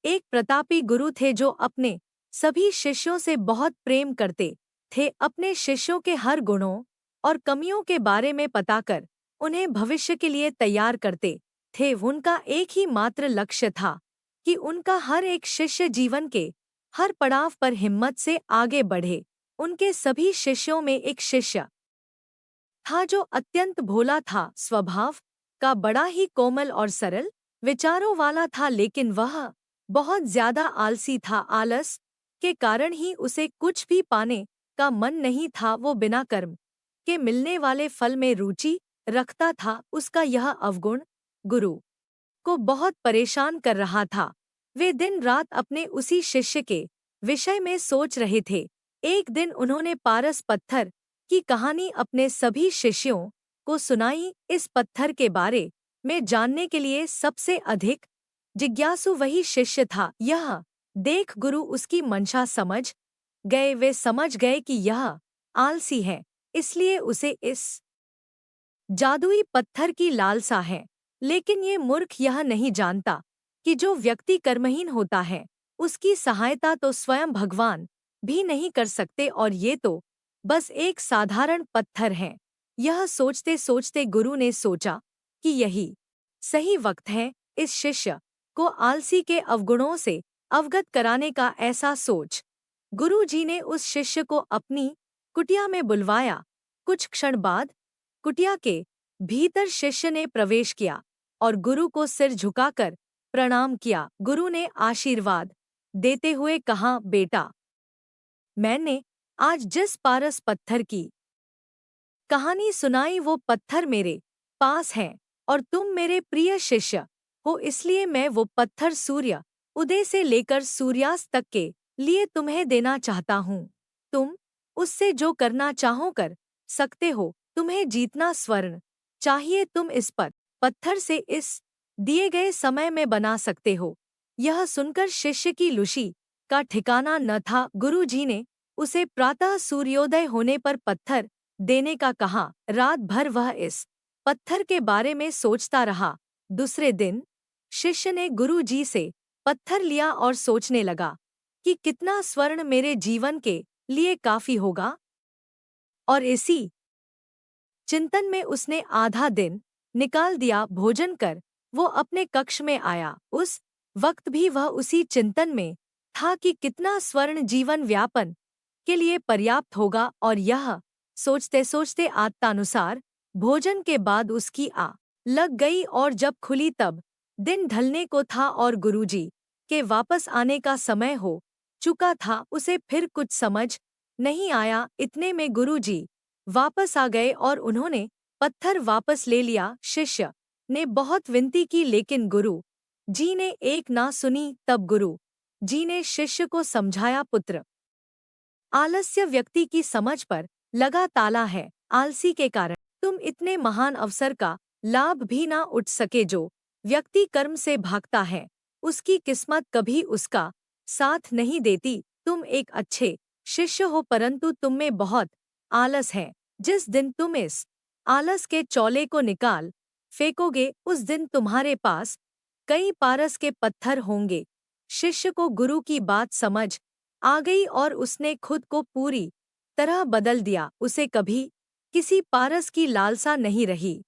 एक प्रतापी गुरु थे जो अपने सभी शिष्यों से बहुत प्रेम करते थे। अपने शिष्यों के हर गुणों और कमियों के बारे में पता कर उन्हें भविष्य के लिए तैयार करते थे। उनका एक ही मात्र लक्ष्य था कि उनका हर एक शिष्य जीवन के हर पड़ाव पर हिम्मत से आगे बढ़े। उनके सभी शिष्यों में एक शिष्य था जो अत्यंत भोला था, स्वभाव का बड़ा ही कोमल और सरल विचारों वाला था, लेकिन वह बहुत ज्यादा आलसी था। आलस के कारण ही उसे कुछ भी पाने का मन नहीं था। वो बिना कर्म के मिलने वाले फल में रुचि रखता था। उसका यह अवगुण गुरु को बहुत परेशान कर रहा था। वे दिन रात अपने उसी शिष्य के विषय में सोच रहे थे। एक दिन उन्होंने पारस पत्थर की कहानी अपने सभी शिष्यों को सुनाई। इस पत्थर के बारे में जानने के लिए सबसे अधिक जिज्ञासु वही शिष्य था। यह देख गुरु उसकी मंशा समझ गए। वे समझ गए कि यह आलसी है, इसलिए उसे इस जादुई पत्थर की लालसा है। लेकिन ये मूर्ख यह नहीं जानता कि जो व्यक्ति कर्महीन होता है उसकी सहायता तो स्वयं भगवान भी नहीं कर सकते, और ये तो बस एक साधारण पत्थर है। यह सोचते सोचते गुरु ने सोचा कि यही सही वक्त है इस शिष्य को आलसी के अवगुणों से अवगत कराने का। ऐसा सोच गुरु जी ने उस शिष्य को अपनी कुटिया में बुलवाया। कुछ क्षण बाद कुटिया के भीतर शिष्य ने प्रवेश किया और गुरु को सिर झुकाकर प्रणाम किया। गुरु ने आशीर्वाद देते हुए कहा, बेटा, मैंने आज जिस पारस पत्थर की कहानी सुनाई वो पत्थर मेरे पास है और तुम मेरे प्रिय शिष्य हो, इसलिए मैं वो पत्थर सूर्य उदय से लेकर सूर्यास्त तक के लिए तुम्हें देना चाहता हूँ। तुम उससे जो करना चाहो कर सकते हो। तुम्हें जीतना स्वर्ण चाहिए, तुम इस पर पत्थर से इस दिए गए समय में बना सकते हो। यह सुनकर शिष्य की लुशी का ठिकाना न था। गुरु जी ने उसे प्रातः सूर्योदय होने पर पत्थर देने का कहा। रात भर वह इस पत्थर के बारे में सोचता रहा। दूसरे दिन शिष्य ने गुरु जी से पत्थर लिया और सोचने लगा कि कितना स्वर्ण मेरे जीवन के लिए काफी होगा, और इसी चिंतन में उसने आधा दिन निकाल दिया। भोजन कर वो अपने कक्ष में आया। उस वक्त भी वह उसी चिंतन में था कि कितना स्वर्ण जीवन व्यापन के लिए पर्याप्त होगा, और यह सोचते सोचते आदतानुसार भोजन के बाद उसकी लग गई, और जब खुली तब दिन ढलने को था और गुरुजी के वापस आने का समय हो चुका था। उसे फिर कुछ समझ नहीं आया। इतने में गुरुजी वापस आ गए और उन्होंने पत्थर वापस ले लिया। शिष्य ने बहुत विनती की, लेकिन गुरु जी ने एक ना सुनी। तब गुरु जी ने शिष्य को समझाया, पुत्र, आलस्य व्यक्ति की समझ पर लगा ताला है। आलसी के कारण तुम इतने महान अवसर का लाभ भी ना उठ सके। जो व्यक्ति कर्म से भागता है उसकी किस्मत कभी उसका साथ नहीं देती। तुम एक अच्छे शिष्य हो, परंतु तुम में बहुत आलस है। जिस दिन तुम इस आलस के चौले को निकाल फेंकोगे उस दिन तुम्हारे पास कई पारस के पत्थर होंगे। शिष्य को गुरु की बात समझ आ गई और उसने खुद को पूरी तरह बदल दिया। उसे कभी किसी पारस की लालसा नहीं रही।